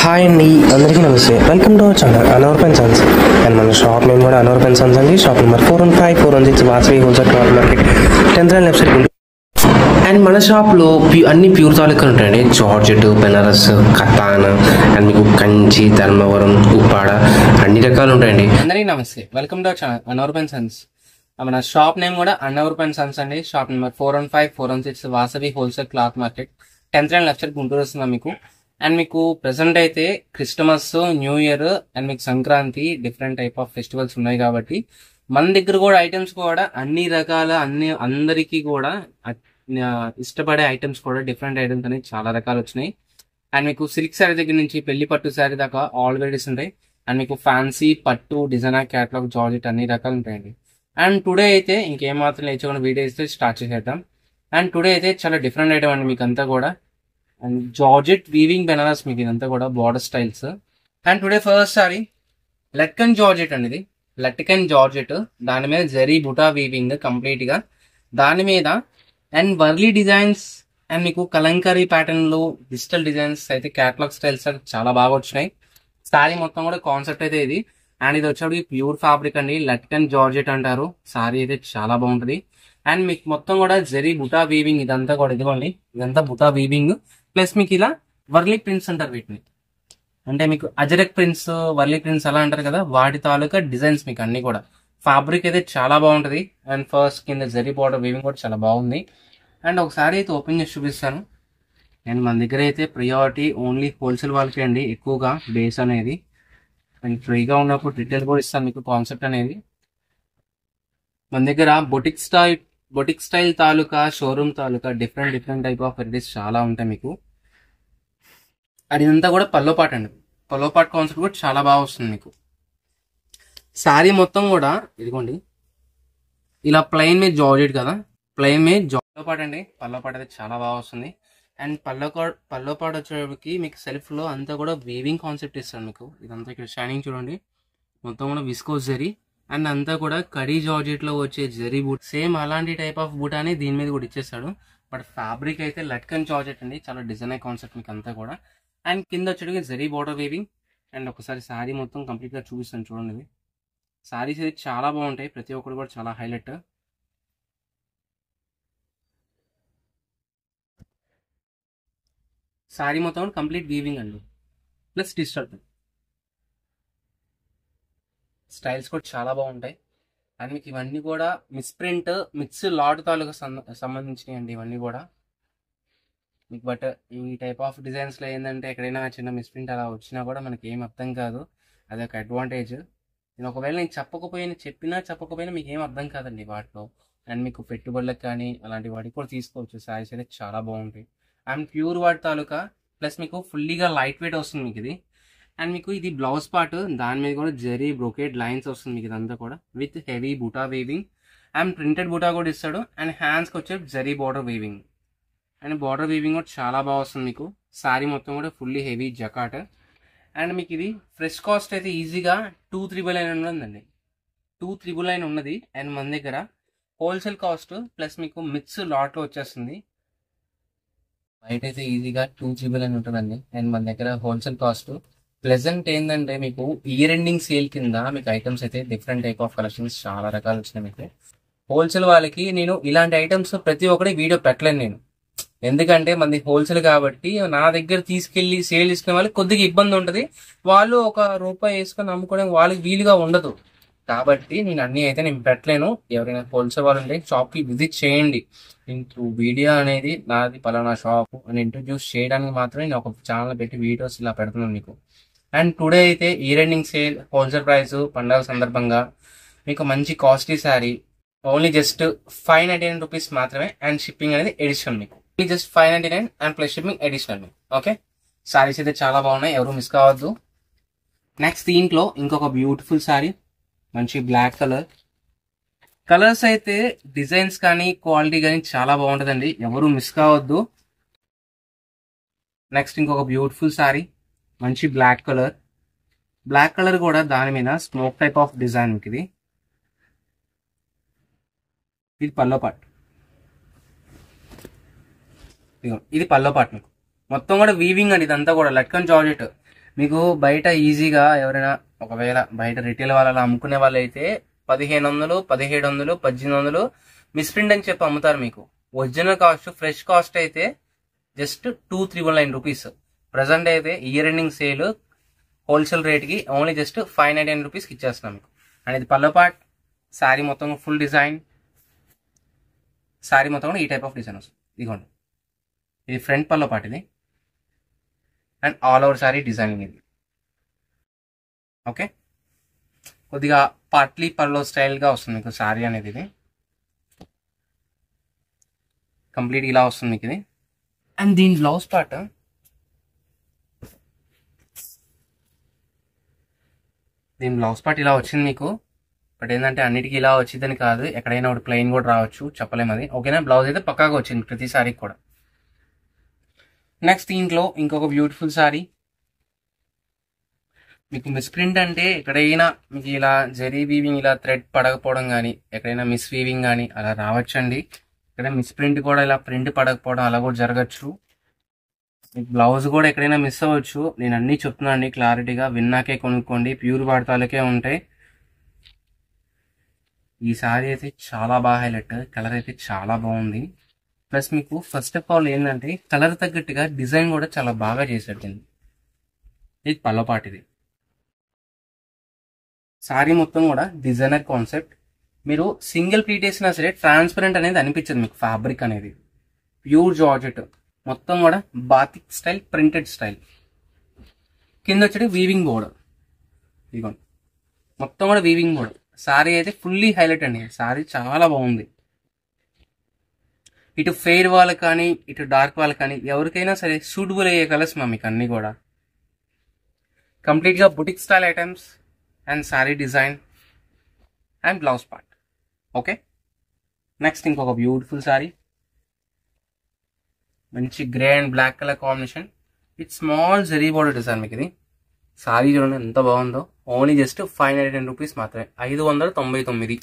Hi అండి, అందరికీ నమస్తే. వెల్కమ్ టు అవర్ ఛానల్ అనవర్ పెన్ సన్స్. అండ్ మన షాప్ నేమ్ కూడా అనవర్ పెన్ సన్స్ అండి. Shop number 415 416 Vasavi wholesale cloth market 10th line left side ఉంటుంది. అండ్ మన షాప్లో అన్ని ప్యూర్ తాలూకాలు ఉంటాయండి. జార్జెట్, బెనారస్, కతాన్, అండ్ మీకు కంచి, ధర్మవరం, ఉప్పాడ అన్ని రకాలు ఉంటాయండి. అందరికీ నమస్తే. వెల్కమ్ టు అవర్ ఛానల్ అనవర్ పెన్ సన్స్. మన షాప్ నేమ్ కూడా అనవర్ పెన్ సన్స్ అండి. Shop number 415 416 Vasavi wholesale cloth market 10th line left side Guntur వస్తుంది మీకు. అండ్ మీకు ప్రెసెంట్ అయితే క్రిస్టమస్, న్యూ ఇయర్ అండ్ మీకు Sankranti different type of festivals ఉన్నాయి కాబట్టి మన దగ్గర కూడా ఐటమ్స్ కూడా అన్ని రకాల అందరికీ కూడా ఇష్టపడే ఐటమ్స్ కూడా డిఫరెంట్ ఐటమ్స్ అనేవి చాలా రకాలు వచ్చినాయి. అండ్ మీకు సిల్క్ శారీ దగ్గర నుంచి పెళ్లి పట్టు శారీ దాకా ఆల్ వెరైటీస్ ఉంటాయి. అండ్ మీకు ఫ్యాన్సీ, పట్టు, డిజైనర్, క్యాటలాగ్, జార్జెట్ అన్ని రకాలు ఉంటాయండి. అండ్ టుడే అయితే ఇంకేం మాత్రం లేచుకున్న వీడియో అయితే స్టార్ట్ చేసేద్దాం. అండ్ టుడే అయితే చాలా డిఫరెంట్ ఐటమ్ అండి మీకు అంతా కూడా. అండ్ జార్జెట్ వీవింగ్ బెనారస్ మీకు ఇదంతా కూడా border styles. And today first sorry latkan georgette అండి. ఇది లట్కన్ జార్జెట్, దాని మీద జరీ బుటా వీవింగ్ కంప్లీట్ గా దాని మీద. అండ్ వర్లీ డిజైన్స్ అండ్ మీకు కలంకారీ ప్యాటర్న్ లో డిజిటల్ డిజైన్స్ అయితే క్యాటలాగ్ స్టైల్స్ చాలా బాగా వచ్చినాయి. సారీ మొత్తం కూడా కాన్సెప్ట్ అయితే ఇది. అండ్ ఇది వచ్చేది ప్యూర్ ఫ్యాబ్రిక్ అండి, లట్కన్ జార్జెట్ అంటారు. సారీ అయితే చాలా బాగుంటది. అండ్ మీకు మొత్తం కూడా జరీ బుటా వీవింగ్ ఇదంతా కూడా ఇదిగోండి, ఇదంతా బుటా వీవింగ్ ప్లస్ మీకు ఇలా వర్లీ ప్రింట్స్ అంటారు వీటిని. అంటే మీకు అజరక్ ప్రింట్స్, వర్లీ ప్రింట్స్ అలా అంటారు కదా, వాటి తాలూకా డిజైన్స్ మీకు అన్ని కూడా. ఫ్యాబ్రిక్ అయితే చాలా బాగుంటది. అండ్ ఫస్ట్ కింద జరీ బార్డర్ వీవింగ్ కూడా చాలా బాగుంది. అండ్ ఒకసారి అయితే ఓపెన్ చేసి చూపిస్తాను. అండ్ మన దగ్గర అయితే ప్రియారిటీ ఓన్లీ హోల్సేల్ వాళ్ళకి అండి ఎక్కువగా బేస్ అనేది. అండ్ ఫ్రీగా ఉన్నప్పుడు రిటైల్ కూడా ఇస్తాను మీకు కాన్సెప్ట్ అనేది. మన దగ్గర boutique style taluka, showroom taluka different type of varieties చాలా ఉంటాయి మీకు. అది ఇదంతా కూడా పల్లో పాట్ అండి. పల్లో పాట్ కాన్సెప్ట్ కూడా చాలా బాగా వస్తుంది మీకు. శారీ మొత్తం కూడా ఇదిగోండి ఇలా ప్లెయిన్ మీద జార్జెట్ కదా, ప్లెయిన్ మీద పల్లో పాట్ అండి. పల్లో పాట్ అయితే చాలా బాగా వస్తుంది. అండ్ పల్లో పాట్ వచ్చేటికి మీకు సెల్ఫ్ లో అంతా కూడా వీవింగ్ కాన్సెప్ట్ ఇస్తాను మీకు. ఇదంతా ఇక్కడ షైనింగ్ చూడండి, మొత్తం కూడా విస్కోస్ జరీ. అండ్ అంతా కూడా కడీ జార్జెట్ లో వచ్చే జరీ బూట్, సేమ్ అలాంటి టైప్ ఆఫ్ బూట్ అని దీని మీద కూడా ఇచ్చేస్తాడు. బట్ ఫ్యాబ్రిక్ అయితే లట్కన్ జార్జెట్ అండి, చాలా డిజైన్ కాన్సెప్ట్ మీకు అంతా కూడా. అండ్ కింద వచ్చేటికి జరీ బార్డర్ వీవింగ్. అండ్ ఒకసారి శారీ మొత్తం కంప్లీట్ గా చూపిస్తాను చూడండి. శారీస్ అయితే చాలా బాగుంటాయి, ప్రతి ఒక్కరు కూడా చాలా హైలైట్. శారీ మొత్తం కంప్లీట్ వీవింగ్ అండి, ప్లస్ డిజిటల్ స్టైల్స్ కూడా చాలా బాగుంటాయి. అండ్ మీకు ఇవన్నీ కూడా మిస్ప్రింట్, మిక్స్ లాట్ తాలూకు సంబంధించినవి అండి ఇవన్నీ కూడా మీకు. బట్ ఈ టైప్ ఆఫ్ డిజైన్స్ లో ఏంటంటే ఎక్కడైనా చిన్న మిస్ప్రింట్ అలా వచ్చినా కూడా మనకి ఏం అర్థం కాదు, అదొక అడ్వాంటేజ్. నేను ఒకవేళ నేను చెప్పకపోయినా మీకు ఏం అర్థం కాదండి వాటిలో. అండ్ మీకు పెట్టుబడులకు కానీ అలాంటి వాటికి కూడా తీసుకోవచ్చు. శారీస్ అయితే చాలా బాగుంటాయి. అండ్ ప్యూర్ వాటి తాలూకా ప్లస్ మీకు ఫుల్లీగా లైట్ వెయిట్ వస్తుంది మీకు ఇది. అండ్ మీకు ఇది బ్లౌజ్ పార్ట్, దాని మీద కూడా జరీ బ్రోకేడ్ లైన్స్ వస్తుంది మీకు ఇదంతా కూడా with heavy buta weaving. And printed buta కూడా ఇస్తాడు. అండ్ హ్యాండ్స్కి వచ్చే zari border weaving. And border weaving కూడా చాలా బాగా వస్తుంది మీకు. శారీ మొత్తం కూడా ఫుల్లీ హెవీ జకాట్. అండ్ మీకు ఇది ఫ్రెష్ కాస్ట్ అయితే ఈజీగా 2,999 ఉందండి, 2,999 ఉన్నది. అండ్ మన దగ్గర హోల్సేల్ కాస్ట్ ప్లస్ మీకు మిక్స్ లాట్లో వచ్చేస్తుంది. బయట అయితే ఈజీగా 2,999 ఉంటుందండి. అండ్ మన దగ్గర హోల్సేల్ కాస్ట్. ప్లెజెంట్ ఏంటంటే మీకు ఇయర్ ఎండింగ్ సేల్ కింద మీకు ఐటమ్స్ అయితే డిఫరెంట్ టైప్ ఆఫ్ కలెక్షన్స్ చాలా రకాలు వచ్చినాయి మీకు. హోల్సేల్ వాళ్ళకి నేను ఇలాంటి ఐటమ్స్ ప్రతి ఒక్కటి వీడియో పెట్టలేను నేను, ఎందుకంటే మనది హోల్సేల్ కాబట్టి. నా దగ్గర తీసుకెళ్లి సేల్ చేసుకునే వాళ్ళకి కొద్దిగా ఇబ్బంది ఉంటుంది, వాళ్ళు ₹1 వేసుకొని అమ్ముకోవడానికి వాళ్ళకి వీలుగా ఉండదు. కాబట్టి నేను అన్ని అయితే నేను పెట్టలేను. ఎవరైనా హోల్సేల్ వాళ్ళు ఉంటే షాప్ కి విజిట్ చేయండి. ఇంటూ వీడియో అనేది నాది పలానా షాప్ అని ఇంట్రొడ్యూస్ చేయడానికి మాత్రమే నేను ఒక ఛానల్ పెట్టి వీడియోస్ ఇలా పెడుతున్నాను మీకు. అండ్ టుడే అయితే year ending sale, wholesale price, పండుగ సందర్భంగా మీకు మంచి costly sari only just 599 rupees మాత్రమే. అండ్ షిప్పింగ్ అనేది ఎడిషనల్ మీకు, just 599 and plus shipping additional మీకు. ఓకే, శారీస్ అయితే చాలా బాగున్నాయి, ఎవరు మిస్ కావద్దు. నెక్స్ట్ దీంట్లో ఇంకొక బ్యూటిఫుల్ శారీ, మంచి బ్లాక్ కలర్స్ అయితే డిజైన్స్ కానీ క్వాలిటీ కానీ చాలా బాగుంటుందండి, ఎవరు మిస్ కావద్దు. నెక్స్ట్ ఇంకొక బ్యూటిఫుల్ శారీ, మంచి బ్లాక్ కలర్ కూడా దాని మీద స్మోక్ టైప్ ఆఫ్ డిజైన్ మీకు. ఇది పల్లో పాట్, ఇది పల్లో పాట్ మీకు. మొత్తం కూడా వీవింగ్ అండి, ఇదంతా కూడా లట్కన్ జార్జెట్. మీకు బయట ఈజీగా ఎవరైనా ఒకవేళ బయట రిటైల్ వాళ్ళ అమ్ముకునే వాళ్ళు అయితే 1500, 1700, 1800 మిస్ప్రింట్ అని చెప్పి అమ్ముతారు మీకు. ఒరిజినల్ కాస్ట్ ఫ్రెష్ కాస్ట్ అయితే జస్ట్ 2399 రూపీస్. ప్రజెంట్ అయితే ఇయర్ ఎండింగ్ సేల్ హోల్సేల్ రేట్కి ఓన్లీ జస్ట్ 599 రూపీస్కి ఇచ్చేస్తున్నాం మీకు. అండ్ ఇది పల్లో పార్ట్. శారీ మొత్తం ఫుల్ డిజైన్. శారీ మొత్తం కూడా ఈ టైప్ ఆఫ్ డిజైన్ వస్తుంది. ఇదిగోండి, ఇది ఫ్రంట్ పల్లో పార్ట్ ఇది. And all over sari designing ఇది. ఓకే, కొద్దిగా పాట్లీ పల్లో స్టైల్గా వస్తుంది మీకు శారీ అనేది. ఇది కంప్లీట్ ఇలా వస్తుంది మీకు ఇది. అండ్ దీని బ్లౌజ్ పార్ట్ ఇలా వచ్చింది మీకు. బట్ ఏంటంటే అన్నిటికీ ఇలా వచ్చిందని కాదు, ఎక్కడైనా ఒకటి ప్లెయిన్ కూడా రావచ్చు, చెప్పలేము అది. ఓకేనా, బ్లౌజ్ అయితే పక్కాగా వచ్చింది ప్రతి శారీకి కూడా. నెక్స్ట్ దీంట్లో ఇంకొక బ్యూటిఫుల్ శారీ. మీకు మిస్ప్రింట్ అంటే ఎక్కడైనా మీకు ఇలా జరీ వీవింగ్ ఇలా థ్రెడ్ పడకపోవడం కానీ, ఎక్కడైనా మిస్ వీవింగ్ కానీ అలా రావచ్చండి. ఇక్కడ మిస్ప్రింట్ కూడా ఇలా ప్రింట్ పడకపోవడం అలా కూడా జరగచ్చు. మీకు బ్లౌజ్ కూడా ఎక్కడైనా మిస్ అవ్వచ్చు. నేను అన్నీ చెప్తున్నాను క్లారిటీగా, విన్నాకే కొనుక్కోండి, ప్యూర్ వాడతాలకే ఉంటాయి. ఈ శారీ అయితే చాలా బాగా హైలైట్, కలర్ అయితే చాలా బాగుంది. ప్లస్ మీకు ఫస్ట్ ఆఫ్ ఆల్ ఏంటంటే కలర్ తగ్గట్టుగా డిజైన్ కూడా చాలా బాగా చేసేటండి. ఇది పల్లో పార్ట్. ఇది శారీ మొత్తం కూడా డిజైనర్ కాన్సెప్ట్. మీరు సింగిల్ ప్లీట్ వేసినా సరే ట్రాన్స్పరెంట్ అనేది అనిపించదు మీకు. ఫ్యాబ్రిక్ అనేది ప్యూర్ జార్జెట్, మొత్తం కూడా బాతిక్ స్టైల్, ప్రింటెడ్ స్టైల్. కింద వచ్చేది వీవింగ్ బోర్డర్. ఇదిగోండి, మొత్తం కూడా వీవింగ్ బోర్డర్. శారీ అయితే ఫుల్లీ హైలైట్ అండి. శారీ చాలా బాగుంది. ఇటు ఫెయిర్ వాళ్ళకి కానీ ఇటు డార్క్ వాళ్ళకి కానీ ఎవరికైనా సరే సూటబుల్ అయ్యే కలర్స్ మా మీకు అన్నీ కూడా. కంప్లీట్గా boutique style items and sari design and blouse part. Okay, next ఇంకొక బ్యూటిఫుల్ శారీ. మంచి grey and black colour combination with small zari border design మీకు ఇది. శారీ చూడండి ఎంత బాగుందో. ఓన్లీ జస్ట్ 599 రూపీస్ మాత్రమే, 599.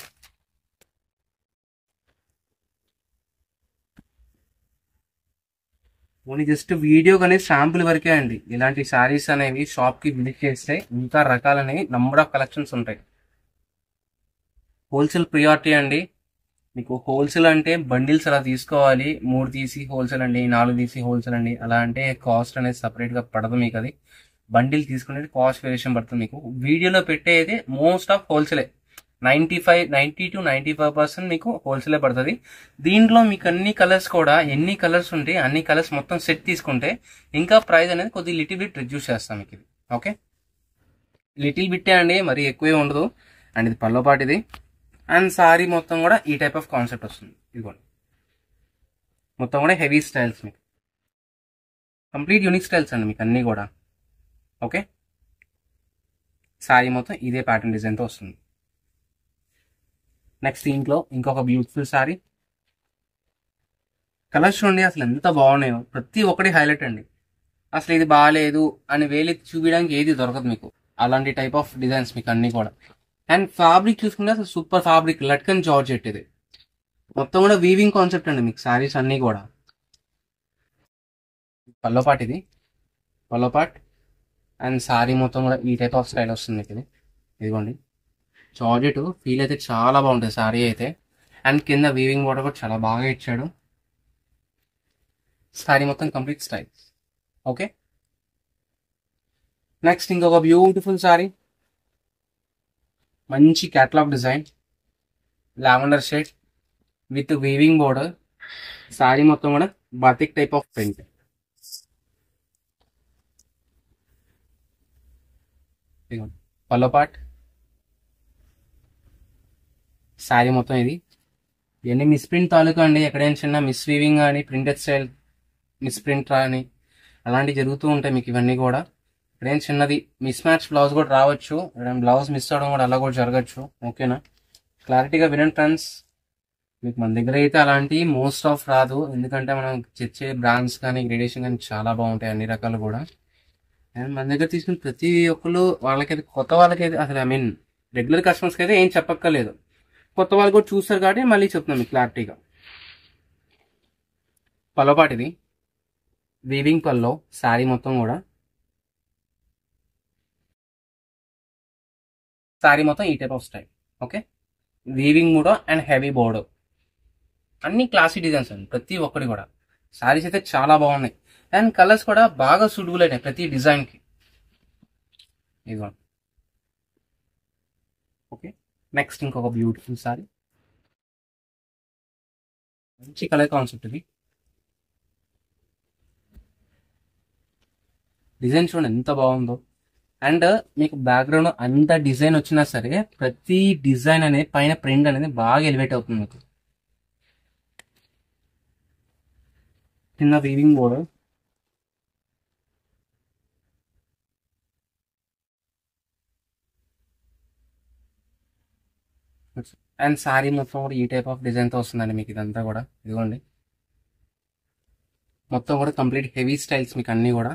ఓన్లీ జస్ట్ వీడియో కానీ శాంపుల్ వరకే అండి. ఇలాంటి శారీస్ అనేవి షాప్కి విజిట్ చేస్తే ఇంకా రకాలనేవి నంబర్ ఆఫ్ కలెక్షన్స్ ఉంటాయి. హోల్సేల్ ప్రియారిటీ అండి. మీకు హోల్సేల్ అంటే బండిల్స్ అలా తీసుకోవాలి, 3 తీసి హోల్సేల్ అండి, 4 తీసి హోల్సేల్ అండి, అలా అంటే కాస్ట్ అనేది సపరేట్గా పడదు మీకు. అది బండిల్ తీసుకునే కాస్ట్ వేరియేషన్ పడుతుంది మీకు. వీడియోలో పెట్టేది మోస్ట్ ఆఫ్ హోల్సేలే, 90 to 95% మీకు హోల్సేలే పడుతుంది. దీంట్లో మీకు అన్ని కలర్స్ కూడా ఎన్ని కలర్స్ ఉంటే అన్ని కలర్స్ మొత్తం సెట్ తీసుకుంటే ఇంకా ప్రైస్ అనేది కొద్దిగా లిటిల్ బిట్ రిడ్యూస్ చేస్తాం మీకు ఇది. ఓకే, లిటిల్ బిట్టే అండి, మరి ఎక్కువే ఉండదు. అండ్ ఇది పల్లో పార్ట్ ఇది. అండ్ సారీ మొత్తం కూడా ఈ టైప్ ఆఫ్ కాన్సెప్ట్ వస్తుంది. ఇదిగోండి, మొత్తం కూడా హెవీ స్టైల్స్ మీకు, కంప్లీట్ యూనిక్ స్టైల్స్ అండి మీకు అన్నీ కూడా. ఓకే, సారీ మొత్తం ఇదే ప్యాటర్న్ డిజైన్తో వస్తుంది. నెక్స్ట్ దీంట్లో ఇంకొక బ్యూటిఫుల్ సారీ. కలర్స్ చూడండి అసలు ఎంత బాగున్నాయో, ప్రతి ఒక్కటి హైలైట్ అండి. అసలు ఇది బాగాలేదు అని వేలి చూపించడానికి ఏది దొరకదు మీకు. అలాంటి టైప్ ఆఫ్ డిజైన్స్ మీకు అన్నీ కూడా. అండ్ ఫ్యాబ్రిక్ చూసుకుంటే అసలు సూపర్ ఫ్యాబ్రిక్, లట్కన్ జార్జెట్. ఇది మొత్తం కూడా వీవింగ్ కాన్సెప్ట్ అండి మీకు సారీస్ అన్నీ కూడా. పల్లో పార్ట్ ఇది, పల్లో పార్ట్. అండ్ సారీ మొత్తం కూడా ఈ టైప్ ఆఫ్ స్టైల్ వస్తుంది మీకు ఇది. ఇదిగోండి, జార్జెట్ ఫీల్ అయితే చాలా బాగుంటుంది సారీ అయితే. అండ్ కింద వీవింగ్ బోర్డర్ కూడా చాలా బాగా ఇచ్చాడు. సారీ మొత్తం కంప్లీట్ స్టైల్. ఓకే, నెక్స్ట్ ఇంకొక బ్యూటిఫుల్ సారీ. మంచి catalogue design, lavender shade with weaving border. Sorry మొత్తం కూడా batik type of print. Pallu part, sorry మొత్తం ఇది. ఇవన్నీ మిస్ప్రింట్ తాలూకా అండి. ఎక్కడైనా చిన్న మిస్ వీవింగ్ కానీ ప్రింటెడ్ స్టైల్ మిస్ప్రింట్ కానీ అలాంటివి జరుగుతూ ఉంటాయి మీకు ఇవన్నీ కూడా. ఇక్కడేం చిన్నది మిస్ మ్యాచ్ బ్లౌజ్ కూడా రావచ్చు, బ్లౌజ్ మిస్ అవడం కూడా అలా కూడా జరగచ్చు. ఓకేనా, క్లారిటీగా వినండి ఫ్రెండ్స్. మీకు మన దగ్గర అయితే అలాంటి మోస్ట్ ఆఫ్ రాదు, ఎందుకంటే మనం తెచ్చే బ్రాండ్స్ కానీ గ్రేడేషన్ కానీ చాలా బాగుంటాయి అన్ని రకాలు కూడా. అండ్ మన దగ్గర తీసుకుని ప్రతి ఒక్కరు వాళ్ళకైతే కొత్త వాళ్ళకైతే అసలు రెగ్యులర్ కస్టమర్స్కి అయితే ఏం చెప్పక్కర్లేదు, కొత్త వాళ్ళు కూడా చూస్తారు కాబట్టి మళ్ళీ చెప్తున్నాం మీకు క్లారిటీగా. పల్లో పార్ట్ ఇది, వీవింగ్ పల్లో. శారీ మొత్తం కూడా శారీ మొత్తం ఈ type of style. Okay, weaving కూడా అండ్ హెవీ బోర్డర్, అన్ని క్లాసీ డిజైన్స్ అండి ప్రతి ఒక్కటి కూడా. శారీస్ అయితే చాలా బాగున్నాయి అండ్ కలర్స్ కూడా బాగా సూటబుల్ అయినాయి ప్రతి డిజైన్ కి. ఇదిగో ఓకే, నెక్స్ట్ ఇంకొక బ్యూటిఫుల్ శారీ, మంచి కలర్ కాన్సెప్ట్. ఇది డిజైన్ చూడండి ఎంత బాగుందో. అండ్ మీకు బ్యాక్గ్రౌండ్ అంత డిజైన్ వచ్చినా సరే ప్రతి డిజైన్ అనేది పైన ప్రింట్ అనేది బాగా ఎలివేట్ అవుతుంది మీకు. చిన్న వీవింగ్ బోర్డర్, అండ్ శారీ మొత్తం కూడా ఈ టైప్ ఆఫ్ డిజైన్ తో వస్తుందండి మీకు ఇదంతా కూడా. ఇదిగోండి మొత్తం కూడా కంప్లీట్ హెవీ స్టైల్స్ మీకు అన్ని కూడా.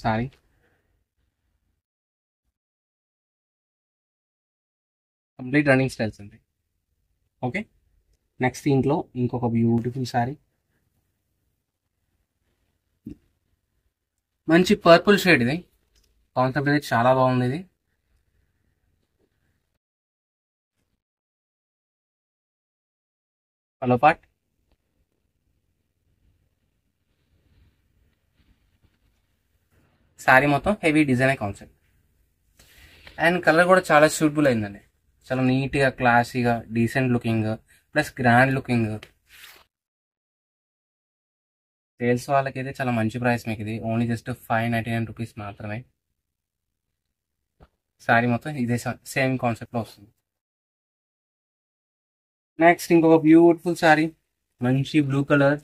సారీ కంప్లీట్ రన్నింగ్ స్టైల్స్ అండి. ఓకే, నెక్స్ట్ ఇంట్లో ఇంకొక బ్యూటిఫుల్ శారీ, మంచి పర్పుల్ షేడ్. ఇది కాన్సెప్ట్ అనేది చాలా బాగుంది. ఇది హలో పార్ట్, శారీ మొత్తం heavy design concept and colour కూడా చాలా సూటబుల్ అయిందండి. చాలా నీట్గా క్లాసీగా decent looking plus grand looking. Sales వాళ్ళకైతే చాలా మంచి ప్రైస్ మీకు. ఇది ఓన్లీ జస్ట్ 599 రూపీస్ మాత్రమే. శారీ మొత్తం ఇదే సేమ్ కాన్సెప్ట్లో వస్తుంది. నెక్స్ట్ ఇంకొక బ్యూటిఫుల్ శారీ, మంచి బ్లూ కలర్,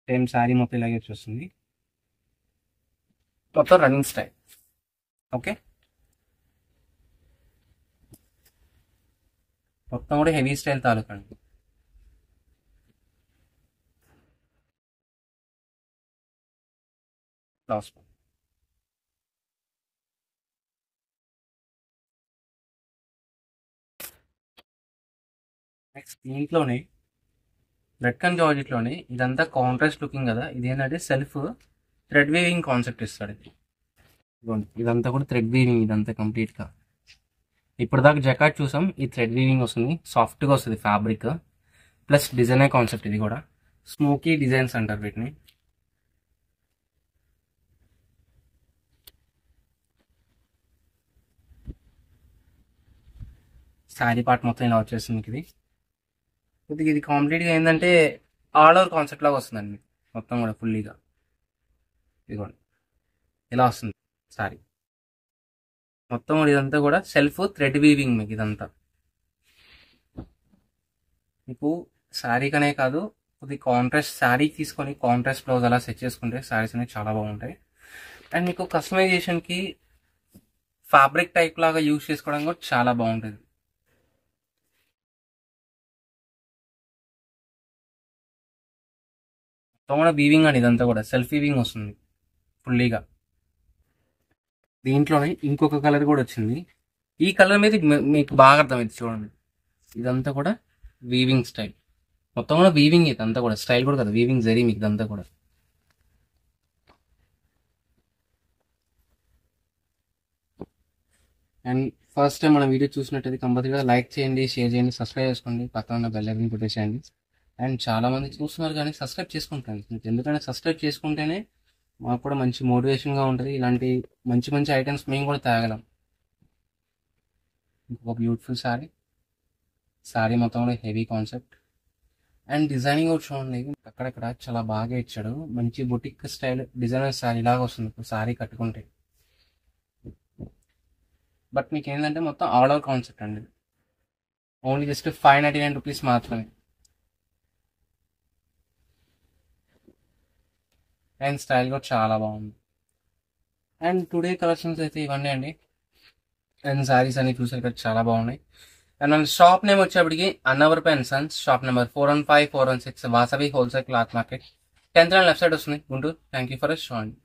సేమ్ శారీ మొత్తం ఇలాగే వచ్చేస్తుంది, మొత్తం రన్నింగ్ స్టైల్. ఓకే, మొత్తం కూడా హెవీ స్టైల్ తాలూకా అండి. లాస్ట్ నెక్స్ట్ దీంట్లోనే రెడ్ అండ్ జార్జెట్లోనే ఇదంతా కాంట్రాస్ట్ లుకింగ్ కదా. ఇది ఏంటంటే సెల్ఫ్ థ్రెడ్ వీవింగ్ కాన్సెప్ట్ ఇస్తాడు. ఇది ఇదంతా కూడా థ్రెడ్ వీవింగ్, ఇదంతా కంప్లీట్గా. ఇప్పటిదాకా జకాట్ చూసాం, ఈ థ్రెడ్ వీవింగ్ వస్తుంది, సాఫ్ట్గా వస్తుంది ఫ్యాబ్రిక్ ప్లస్ డిజైన్ కాన్సెప్ట్. ఇది కూడా స్మోకీ డిజైన్స్ అంటారు వీటిని. శారీ పార్ట్ మొత్తం ఇలా వచ్చేస్తుంది మీకు. ఇది కొద్దిగా ఇది కంప్లీట్గా ఏంటంటే ఆల్ ఓవర్ కాన్సెప్ట్ లాగా వస్తుందండి మీకు మొత్తం కూడా ఫుల్లీగా. ఇదిగోండి ఇలా వస్తుంది శారీ మొత్తం కూడా. ఇదంతా కూడా సెల్ఫ్ థ్రెడ్ వీవింగ్ మీకు. ఇదంతా మీకు శారీకనే కాదు, కొద్ది కాంట్రాస్ట్ శారీ తీసుకొని కాంట్రాస్ట్ బ్లౌజ్ అలా సెట్ చేసుకుంటే శారీస్ అనేవి చాలా బాగుంటాయి. అండ్ మీకు కస్టమైజేషన్కి ఫ్యాబ్రిక్ టైప్ లాగా యూజ్ చేసుకోవడం కూడా చాలా బాగుంటుంది. మొత్తం కూడా వీవింగ్ అండి, ఇదంతా కూడా సెల్ఫ్ వీవింగ్ వస్తుంది ఫుల్లీగా. దీంట్లోనే ఇంకొక కలర్ కూడా వచ్చింది. ఈ కలర్ మీద మీకు బాగా అర్థమైంది చూడండి. ఇదంతా కూడా వీవింగ్ స్టైల్, మొత్తం కూడా వీవింగ్. ఇదంతా కూడా స్టైల్ కూడా కదా, వీవింగ్ జరీ మీకు ఇదంతా కూడా. అండ్ ఫస్ట్ టైం మన వీడియో చూసినట్టయితే కంపల్సరీగా లైక్ చేయండి, షేర్ చేయండి, సబ్స్క్రైబ్ చేసుకోండి, పక్కన ఉన్న బెల్ ఐకాన్ కొట్టేసేయండి. అండ్ చాలా మంది చూస్తున్నారు కానీ సబ్స్క్రైబ్ చేసుకుంటాను. ఎందుకంటే సబ్స్క్రైబ్ చేసుకుంటేనే మాకు కూడా మంచి మోటివేషన్గా ఉంటుంది. ఇలాంటి మంచి మంచి ఐటమ్స్ మేము కూడా తేగలం. ఇంకొక బ్యూటిఫుల్ శారీ, శారీ మొత్తం కూడా హెవీ కాన్సెప్ట్ అండ్ డిజైనింగ్ కూడా చూడండి. అక్కడక్కడ చాలా బాగా ఇచ్చాడు, మంచి బొటిక్ స్టైల్ డిజైనర్ శారీ లాగా వస్తుంది ఇప్పుడు శారీ కట్టుకుంటే. బట్ మీకు ఏంటంటే మొత్తం ఆల్ ఓవర్ కాన్సెప్ట్ అండి. ఓన్లీ జస్ట్ 599 రూపీస్ మాత్రమే. అండ్ స్టైల్ కూడా చాలా బాగుంది. అండ్ టుడే కలెక్షన్స్ అయితే ఇవన్నీ అండి. అండ్ శారీస్ అన్ని చూసారు కదా, చాలా బాగున్నాయి. అండ్ మన షాప్ నేమ్ వచ్చేప్పటికి Annavarapu and sons, shop number 415, 416 Vasavi wholesale cloth market, 10th left side వస్తుంది Guntur. Thank you for sowing.